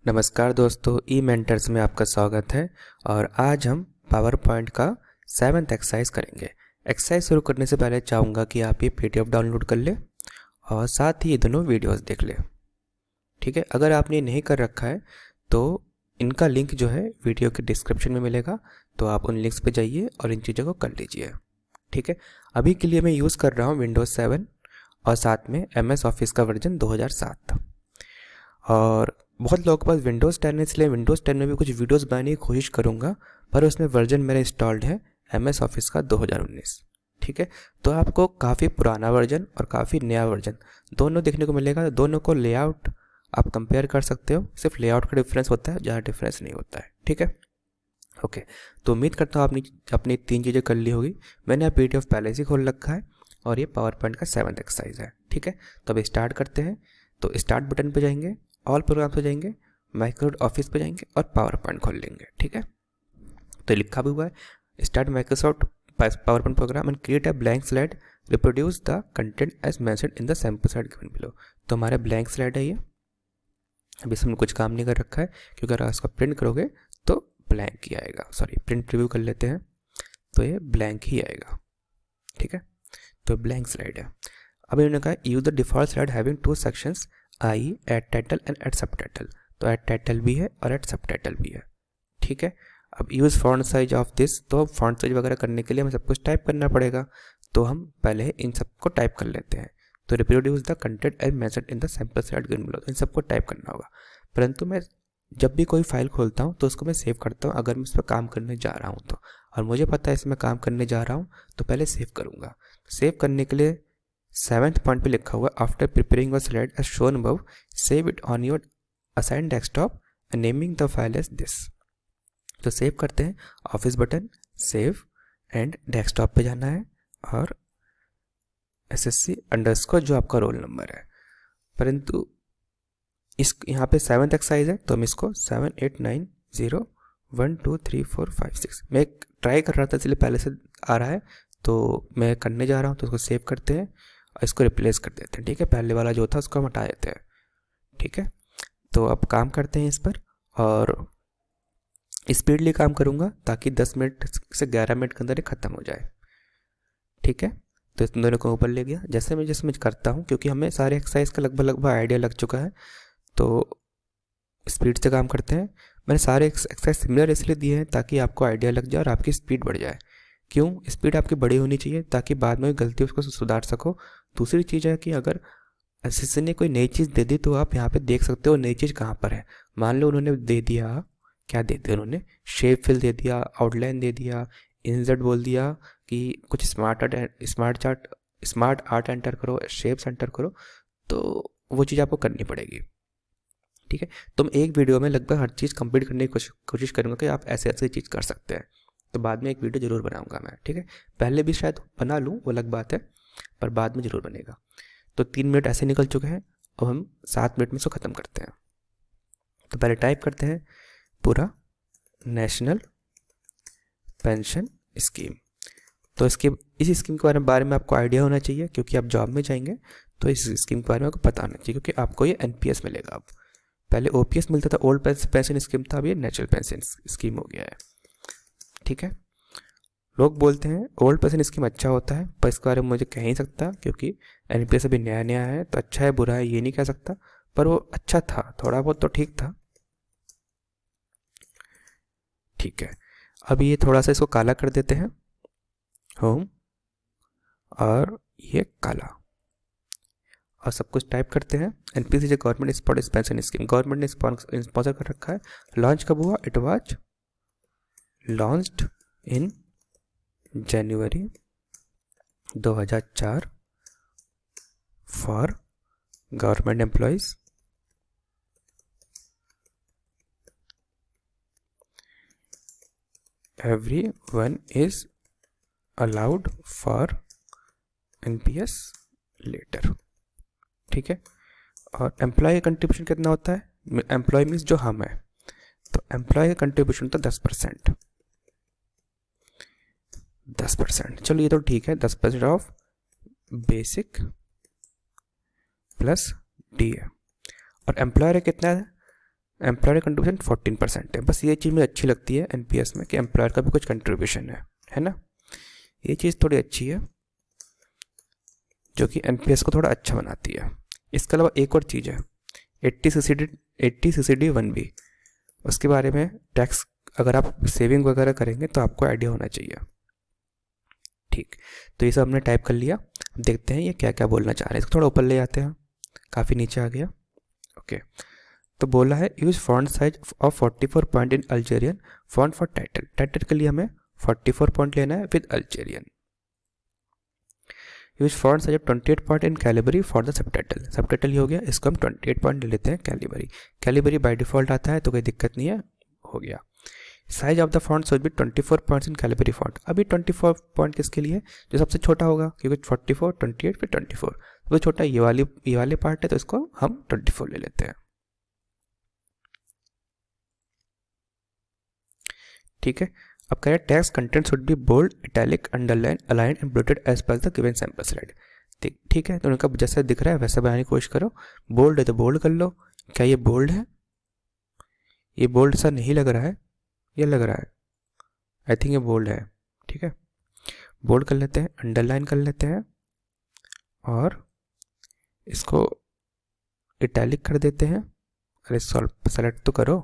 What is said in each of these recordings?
नमस्कार दोस्तों, ई मेंटर्स में आपका स्वागत है। और आज हम पावर पॉइंट का 7th एक्सरसाइज करेंगे। एक्सरसाइज शुरू करने से पहले चाहूँगा कि आप ये पीडीएफ डाउनलोड कर लें और साथ ही ये दोनों वीडियोस देख लें। ठीक है, अगर आपने ये नहीं कर रखा है तो इनका लिंक जो है वीडियो के डिस्क्रिप्शन में मिलेगा, तो आप उन लिंक्स पे जाइए और इन चीज़ों को कर लीजिए। ठीक है, अभी के लिए मैं यूज़ कर रहा हूँ विंडोज़ 7 और साथ में MS ऑफिस का वर्जन 2007। और बहुत लोगों के पास विंडोज़ 10 है, इसलिए विंडोज़ 10 में भी कुछ वीडियोस बनाने की कोशिश करूँगा, पर उसमें वर्जन मेरा इंस्टॉल्ड है MS ऑफिस का 2019। ठीक है, तो आपको काफ़ी पुराना वर्जन और काफ़ी नया वर्जन दोनों देखने को मिलेगा। दोनों को लेआउट आप कंपेयर कर सकते हो, सिर्फ लेआउट का डिफरेंस होता है, ज़्यादा डिफरेंस नहीं होता है। ठीक है, ओके। तो उम्मीद करता हूँ आपने अपनी 3 चीज़ें कर ली होगी। मैंने आप PDF पहले से खोल रखा है और ये पावर पॉइंट का 7th एक्सरसाइज है। ठीक है, तो अब स्टार्ट करते हैं। तो स्टार्ट बटन पर जाएंगे, ऑल प्रोग्राम पे जाएंगे, माइक्रोसॉफ्ट ऑफिस पे जाएंगे और पावर पॉइंट खोल लेंगे। ठीक है, तो लिखा भी हुआ है start Microsoft PowerPoint program and create a blank slide, reproduce the content as mentioned in the sample slide given below. तो हमारा ब्लैंक स्लाइड है ये। अभी इसमें कुछ काम नहीं कर रखा है, क्योंकि अगर इसका प्रिंट करोगे तो ब्लैंक ही आएगा। सॉरी, प्रिंट रिव्यू कर लेते हैं, तो ये ब्लैंक ही आएगा। ठीक है, तो ब्लैंक स्लाइड है। अब इन्होंने कहा use the default slide having 2 sections I add title and add subtitle. तो एड टाइटल भी है और एड सब टाइटल भी है। ठीक है, अब use font size of this, तो फॉन्ट साइज वगैरह करने के लिए हमें सब कुछ टाइप करना पड़ेगा, तो हम पहले इन सबको टाइप कर लेते हैं। तो reproduce the content as mentioned in the sample slide given below, इन सबको टाइप करना होगा। परंतु मैं जब भी कोई फाइल खोलता हूँ तो उसको मैं सेव करता हूँ, अगर मैं इस पर काम करने जा रहा हूँ तो, और मुझे पता है इसमें काम करने जा रहा हूँ तो पहले सेव करूँगा। सेव करने के लिए 7th पॉइंट पे लिखा हुआ after preparing a slide as shown above, save it on your assigned desktop and naming the file as this. तो सेव करते हैं, office button, save and desktop पे जाना है और SSC_ जो आपका रोल नंबर है। परंतु इस यहाँ पे 7th एक्सरसाइज है, तो हम इसको 7 8 9 0 1 2 3 4 5 6 मैं ट्राई कर रहा था, इसलिए पहले से आ रहा है, तो मैं करने जा रहा हूँ। तो उसको सेव करते हैं और इसको रिप्लेस कर देते हैं। ठीक है, पहले वाला जो था उसको हम हटा देते हैं। ठीक है, तो अब काम करते हैं इस पर, और स्पीडली काम करूँगा ताकि 10 मिनट से 11 मिनट के अंदर ये ख़त्म हो जाए। ठीक है, तो इस दोनों को ऊपर ले गया, जैसे मैं करता हूँ, क्योंकि हमें सारे एक्सरसाइज का लगभग आइडिया लग चुका है, तो स्पीड से काम करते हैं। मैंने सारे एक्सरसाइज सिमिलर इसलिए दिए हैं ताकि आपको आइडिया लग जाए और आपकी स्पीड बढ़ जाए। क्यों स्पीड आपकी बड़ी होनी चाहिए? ताकि बाद में गलती उसको सुधार सको। दूसरी चीज़ है कि अगर एसएससी ने कोई नई चीज़ दे दी तो आप यहाँ पे देख सकते हो नई चीज़ कहाँ पर है। मान लो उन्होंने दे दिया, क्या दे दिया उन्होंने, शेप फिल दे दिया, आउटलाइन दे दिया, इंसर्ट बोल दिया कि कुछ स्मार्ट आर्ट एंटर करो, शेप्स एंटर करो, तो वो चीज़ आपको करनी पड़ेगी। ठीक है, तो मैं एक वीडियो में लगभग हर चीज़ कंप्लीट करने की कोशिश करूँगा कि आप ऐसे ऐसे चीज़ कर सकते हैं। तो बाद में एक वीडियो ज़रूर बनाऊंगा मैं। ठीक है, पहले भी शायद बना लूँ, वो अलग बात है, पर बाद में ज़रूर बनेगा। तो 3 मिनट ऐसे निकल चुके हैं, अब हम 7 मिनट में इसको ख़त्म करते हैं। तो पहले टाइप करते हैं पूरा नेशनल पेंशन स्कीम। तो इस स्कीम के बारे में आपको आइडिया होना चाहिए, क्योंकि आप जॉब में जाएंगे तो इस स्कीम के बारे में आपको पता होना चाहिए, क्योंकि आपको ये NPS मिलेगा। अब पहले OPS मिलता था, ओल्ड पेंशन स्कीम था, अब ये नेचुरल पेंशन स्कीम हो गया है। ठीक है, लोग बोलते हैं ओल्ड पेंशन स्कीम अच्छा होता है, पर इसके बारे में मुझे कह नहीं सकता, क्योंकि NPS अभी नया नया है, तो अच्छा है बुरा है ये नहीं कह सकता, पर वो अच्छा था, थोड़ा बहुत तो ठीक था। ठीक है, अब ये थोड़ा सा इसको काला कर देते हैं, होम, और ये काला, और सब कुछ टाइप करते हैं। NPS is government sponsored pension scheme, government ने स्पॉन्सर कर रखा है। लॉन्च कब हुआ? It was launched in January 2004 for government employees everyone is allowed for NPS later। ठीक है, और एम्प्लॉय कंट्रीब्यूशन कितना होता है? एम्प्लॉय मीन्स जो हम है, तो एम्प्लॉय का कंट्रीब्यूशन होता है 10%। 10%, चलो ये तो ठीक है, 10% ऑफ बेसिक प्लस DA। और एम्प्लॉयर कितना है? एम्प्लॉयर कंट्रीब्यूशन 14% है। बस ये चीज़ मुझे अच्छी लगती है एनपीएस में कि एम्प्लॉयर का भी कुछ कंट्रीब्यूशन है ना। ये चीज़ थोड़ी अच्छी है जो कि एनपीएस को थोड़ा अच्छा बनाती है। इसके अलावा एक और चीज़ है 80 CCD 1B, उसके बारे में टैक्स अगर आप सेविंग वगैरह करेंगे तो आपको आइडिया होना चाहिए। ठीक, तो ये सब हमने टाइप कर लिया। देखते हैं ये क्या क्या बोलना चाह रहे हैं। इसको थोड़ा ऊपर ले जाते हैं, काफ़ी नीचे आ गया। ओके, तो बोला है use font size of 44 point in Algerian font for title. Title के लिए हमें 44 पॉइंट लेना है with Algerian. Use font size of 28 point in Calibri for the subtitle. Subtitle ये हो गया, इसको हम 28 पॉइंट ले लेते हैं कैलिबरी। कैलिबरी बाय डिफॉल्ट आता है तो कोई दिक्कत नहीं है, हो गया। Size of the font should B 24 points in Calibri font. अभी 24 पॉइंट किसके लिए, जो सबसे छोटा होगा, क्योंकि 44 28 फिर 24 सबसे छोटा ये वाले पार्ट है, तो इसको हम 24 ले लेते हैं। ठीक है, अब कह रहे हैं text content should be bold, italic, underline, align and bulleted as per the given sample slide. ठीक है, तो उनका जैसा दिख रहा है वैसा बनाने की कोशिश करो। बोल्ड है तो बोल्ड कर लो। क्या ये बोल्ड है? ये बोल्ड सा नहीं लग रहा है, ये लग रहा है। आई थिंक ये बोल्ड है। ठीक है, बोल्ड कर लेते हैं, अंडरलाइन कर लेते हैं और इसको इटैलिक कर देते हैं। अरे सेलेक्ट तो करो,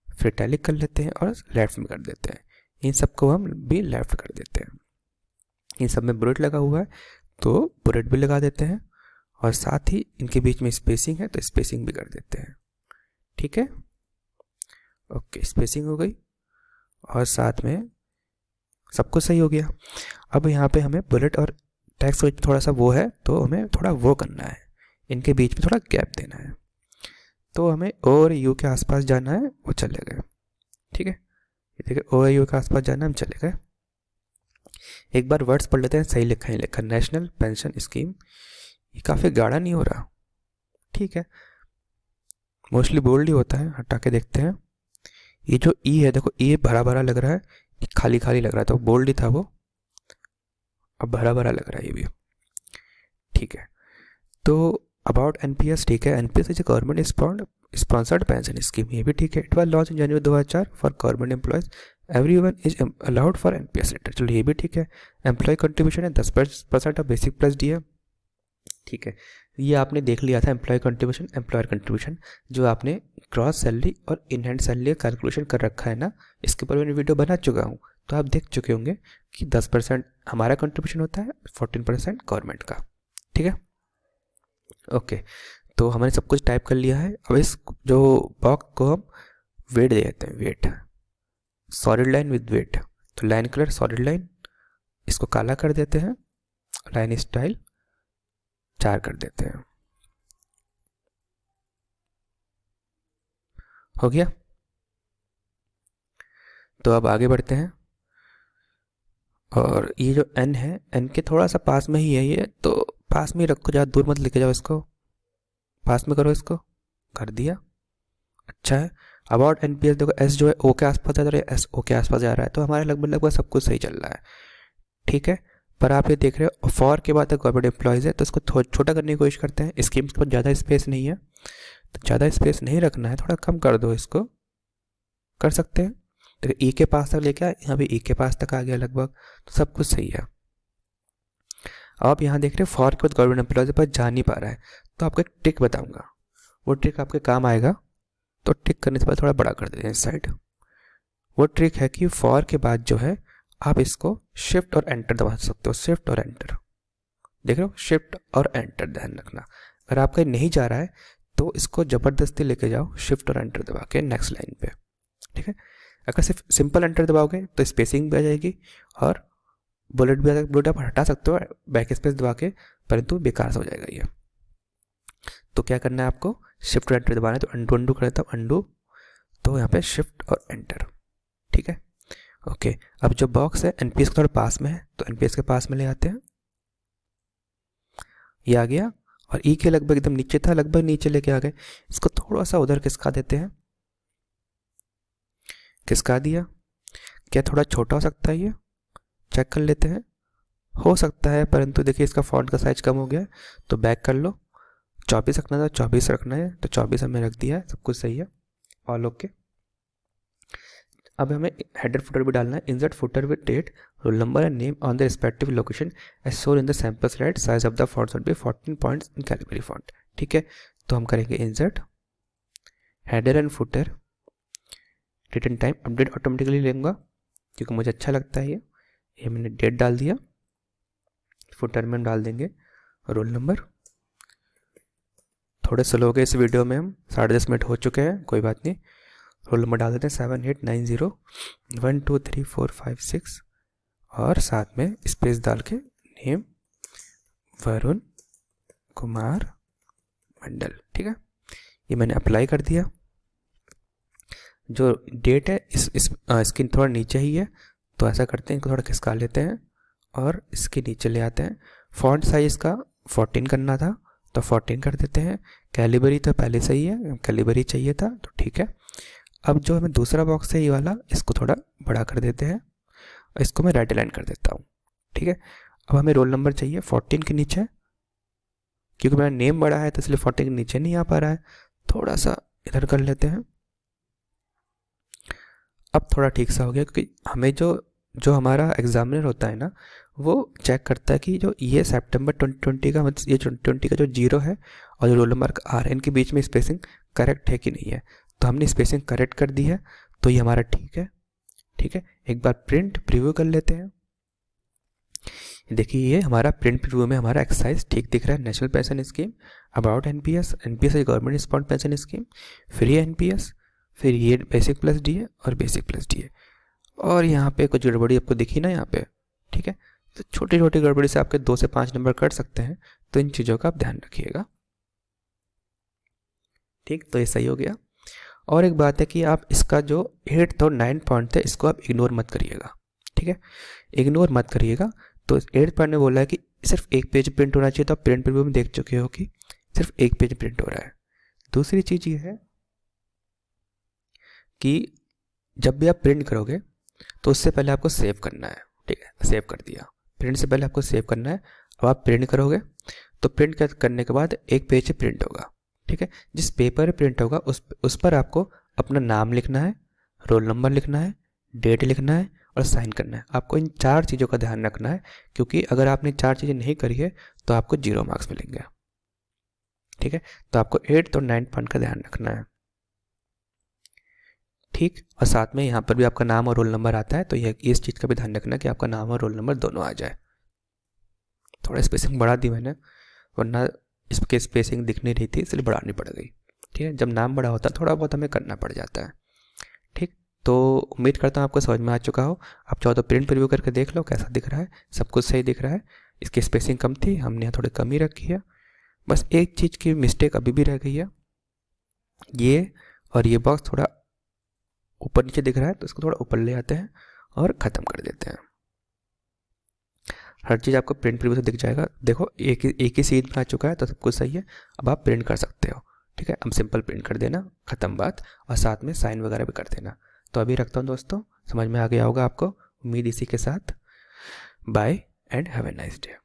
फिर इटैलिक कर लेते हैं और लेफ्ट में कर देते हैं। इन सबको हम भी लेफ्ट कर देते हैं। इन सब में बुलेट लगा हुआ है तो बुलेट भी लगा देते हैं, और साथ ही इनके बीच में स्पेसिंग है तो स्पेसिंग भी कर देते हैं। ठीक है, ओके, स्पेसिंग हो गई और साथ में सब कुछ सही हो गया। अब यहाँ पे हमें बुलेट और टेक्स्ट थोड़ा सा वो है तो हमें थोड़ा वो करना है, इनके बीच में थोड़ा गैप देना है। तो हमें ओ और यू के आसपास जाना है, वो चले गए। ठीक है, ये देखिए ओ और यू के आसपास जाना, हम चले गए। एक बार वर्ड्स पढ़ लेते हैं, सही लिखा है लिखा, नेशनल पेंशन स्कीम। ये काफ़ी गाढ़ा नहीं हो रहा। ठीक है, मोस्टली बोल्ड ही होता है, हटा के देखते हैं। ये जो ई है देखो, ई भरा भरा लग रहा है, ये खाली खाली लग रहा है, तो बोल्ड ही था वो, अब भरा भरा लग रहा है ये भी। ठीक है, तो अबाउट एनपीएस, ठीक है, NPS is government sponsored pension scheme, ये भी ठीक है। It was launch in January 2004 for government employees, everyone is allowed for NPS later. चलो ये भी ठीक है। एम्प्लॉय कंट्रीब्यूशन है 10% ऑफ बेसिक प्लस डी है। ठीक है, ये आपने देख लिया था एम्प्लॉय कंट्रीब्यूशन, एम्प्लॉयर कंट्रीब्यूशन, जो आपने ग्रॉस सैलरी और इन हैंड सैलरी कैलकुलेशन कर रखा है ना, इसके ऊपर मैंने वीडियो बना चुका हूँ, तो आप देख चुके होंगे कि 10% हमारा कंट्रीब्यूशन होता है, 14% गवर्नमेंट का। ठीक है, ओके, तो हमने सब कुछ टाइप कर लिया है। अब इस जो बॉक्स को हम वेट दे देते हैं, weight, solid line with weight. तो लाइन कलर सॉलिड लाइन, इसको काला कर देते हैं, लाइन स्टाइल 4 कर देते हैं, हो गया। तो अब आगे बढ़ते हैं, और ये जो एन है, एन के थोड़ा सा पास में ही है ये, तो पास में ही रखो, ज़्यादा दूर मत लेके जाओ, इसको पास में करो, इसको कर दिया, अच्छा है। अबाउट एनपीएस देखो, एस जो है ओ के आसपास है, तो एस ओ के आसपास जा रहा है, तो हमारे लगभग सब कुछ सही चल रहा है। ठीक है, पर आप ये देख रहे हो फॉर के बाद गवर्नमेंट एम्प्लॉयज़ है, तो इसको छोटा करने की कोशिश करते हैं। स्कीम्स के बाद ज़्यादा स्पेस नहीं है, तो ज़्यादा स्पेस नहीं रखना है, थोड़ा कम कर दो, इसको कर सकते हैं। तो ई के पास तक लेके आए, यहाँ भी ई के पास तक आ गया लगभग, तो सब कुछ सही है। आप यहाँ देख रहे हो फॉर के बाद गवर्नमेंट एम्प्लॉयज़ पर जा नहीं पा रहा है, तो आपको एक ट्रिक बताऊंगा, वो ट्रिक आपके काम आएगा। तो ट्रिक करने से पहले थोड़ा बड़ा कर देते हैं इस साइड। वो ट्रिक है कि फॉर के बाद जो है आप इसको शिफ्ट और एंटर दबा सकते हो, शिफ्ट और एंटर, देख रहे हो, शिफ्ट और एंटर, ध्यान रखना। अगर आपका नहीं जा रहा है तो इसको ज़बरदस्ती लेके जाओ, शिफ्ट और एंटर दबा के नेक्स्ट लाइन पे। ठीक है, अगर सिर्फ सिंपल एंटर दबाओगे तो स्पेसिंग भी आ जाएगी और बुलेट भी आ जाएगा। बुलेट आप हटा सकते हो बैक स्पेस दबा के, परंतु बेकार हो जाएगा ये। तो क्या करना है आपको, शिफ्ट और एंटर दबाना है। तो अंडू कर देता हूँ, अंडू, तो यहाँ पे शिफ्ट और एंटर। ठीक है, ओके। अब जो बॉक्स है एनपीएस के थोड़ा पास में है, तो एनपीएस के पास में ले आते हैं, ये आ गया। और ई के लगभग एकदम नीचे था, लगभग नीचे लेके आ गए, इसको थोड़ा सा उधर खिसका देते हैं, खिसका दिया। क्या थोड़ा छोटा हो सकता है, ये चेक कर लेते हैं, हो सकता है, परंतु देखिए इसका फॉन्ट का साइज कम हो गया, तो बैक कर लो। 24 रखना था, 24 रखना है, तो 24 हमने रख दिया है, सब कुछ सही है। All okay. अब हमें हेडर फुटर भी डालना है। Insert footer with date, roll number and name on the respective location as shown in the sample slide, size of the font should be 14 points in Calibri font. ठीक है, तो हम करेंगे insert header and footer, date and time update automatically लेंगे क्योंकि मुझे अच्छा लगता है ये मैंने डेट डाल दिया। फुटर में हम डाल देंगे रोल नंबर। थोड़े स्लो हो गए इस वीडियो में, हम 10:30 मिनट हो चुके हैं, कोई बात नहीं। रोल नंबर डाल देते हैं 7890123456 और साथ में स्पेस डाल के नेम वरुण कुमार मंडल। ठीक है, ये मैंने अप्लाई कर दिया। जो डेट है इसकी थोड़ा नीचे ही है, तो ऐसा करते हैं, इनको थोड़ा खिसका लेते हैं और इसके नीचे ले आते हैं। फॉन्ट साइज का 14 करना था तो 14 कर देते हैं। कैलिबरी तो पहले से ही है, कैलिबरी चाहिए था तो ठीक है। अब जो हमें दूसरा बॉक्स है ये वाला, इसको थोड़ा बड़ा कर देते हैं और इसको मैं राइट अलाइन कर देता हूँ। ठीक है, अब हमें रोल नंबर चाहिए 14 के नीचे, क्योंकि मेरा नेम बड़ा है तो इसलिए 14 के नीचे नहीं आ पा रहा है, थोड़ा सा इधर कर लेते हैं। अब थोड़ा ठीक सा हो गया, क्योंकि हमें जो हमारा एग्जामिनर होता है ना, वो चेक करता है कि जो ये सितंबर 2020 का, मतलब ये 2020 का जो 0 है और जो रोल नंबर का R, इनके बीच में स्पेसिंग करेक्ट है कि नहीं है। तो हमने स्पेसिंग करेक्ट कर दी है, तो ये हमारा ठीक है। ठीक है, एक बार प्रिंट प्रीव्यू कर लेते हैं। देखिए ये हमारा प्रिंट प्रीव्यू में हमारा एक्सरसाइज ठीक दिख रहा है। National pension scheme, about NPS, NPS है government sponsored pension scheme, free NPS, फिर ये बेसिक प्लस डीए और बेसिक प्लस डीए। और यहाँ पे कुछ गड़बड़ी आपको दिखी ना यहाँ पे। ठीक है, तो छोटी छोटी गड़बड़ी से आपके 2 से 5 नंबर कट सकते हैं, तो इन चीज़ों का आप ध्यान रखिएगा। ठीक, तो ये सही हो गया। और एक बात है कि आप इसका जो 8th और 9th पॉइंट थे, इसको आप इग्नोर मत करिएगा। ठीक है, इग्नोर मत करिएगा। तो 8th पॉइंट में बोला है कि सिर्फ एक पेज प्रिंट होना चाहिए, तो आप प्रिंट प्रीव्यू में देख चुके हो कि सिर्फ एक पेज प्रिंट हो रहा है। दूसरी चीज़ ये है कि जब भी आप प्रिंट करोगे तो उससे पहले आपको सेव करना है। ठीक है, सेव कर दिया। प्रिंट से पहले आपको सेव करना है। अब आप प्रिंट करोगे तो प्रिंट करने के बाद एक पेज से प्रिंट होगा। ठीक है, जिस पेपर पे प्रिंट होगा उस पर आपको अपना नाम लिखना है, रोल नंबर लिखना है, डेट लिखना है और साइन करना है। आपको इन 4 चीज़ों का ध्यान रखना है, क्योंकि अगर आपने 4 चीज़ें नहीं करी है तो आपको 0 मार्क्स मिलेंगे। ठीक है, तो आपको 8th और 9th पॉइंट का ध्यान रखना है। ठीक, और साथ में यहाँ पर भी आपका नाम और रोल नंबर आता है, तो यह इस चीज़ का भी ध्यान रखना कि आपका नाम और रोल नंबर दोनों आ जाए। थोड़ा स्पेसिंग बढ़ा दी मैंने, वरना इसके स्पेसिंग दिख नहीं रही थी, इसलिए बढ़ानी पड़ गई। ठीक है, जब नाम बड़ा होता है थोड़ा बहुत हमें करना पड़ जाता है। ठीक, तो उम्मीद करता हूँ आपको समझ में आ चुका हो। आप चाहो तो प्रिंट प्रीव्यू करके देख लो कैसा दिख रहा है। सब कुछ सही दिख रहा है। इसकी स्पेसिंग कम थी, हमने यहाँ थोड़ी कमी रखी है। बस एक चीज़ की मिस्टेक अभी भी रह गई है, ये और ये बॉक्स थोड़ा ऊपर नीचे दिख रहा है, तो इसको थोड़ा ऊपर ले आते हैं और ख़त्म कर देते हैं। हर चीज़ आपको प्रिंट प्रीव्यू से दिख जाएगा। देखो एक ही सीन में आ चुका है, तो सब कुछ सही है। अब आप प्रिंट कर सकते हो। ठीक है, अब सिंपल प्रिंट कर देना, ख़त्म बात। और साथ में साइन वगैरह भी कर देना। तो अभी रखता हूँ दोस्तों, समझ में आ गया होगा आपको, उम्मीद इसी के साथ। Bye and have a nice day.